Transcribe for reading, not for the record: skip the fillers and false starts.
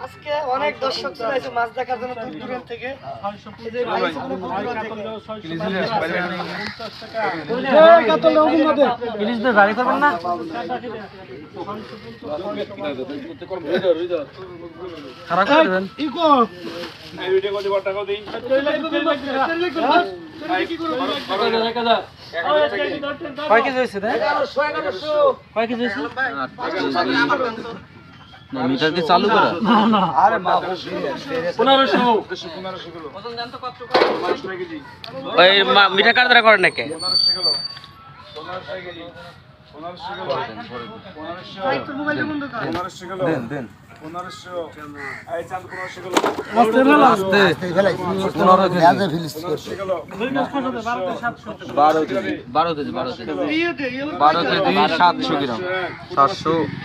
আজকে অনেক দর্শক চলে আসে মাছ দেখার জন্য দূর দূরান্ত থেকে। গাড়ি করবেন না খারাপ করবেন কয় কেজি হয়েছে কয় কেজি হয়েছে মিটার কি চালু করা আরে মা 1500 ওজন জানতো কত কেজি ওই মিটার কার দ্বারা করে নাকি 1500 কিলো 1500 কেজি 1500 কিলো 1500 মোবাইলটা বন্ধ কর 1500 কিলো দেন 1500 এই চাঁদ 1500 কিলো আস্তে ফেলাই 15 কেজি আজে ফিলিস করছে 12 কেজি 700 গ্রাম 700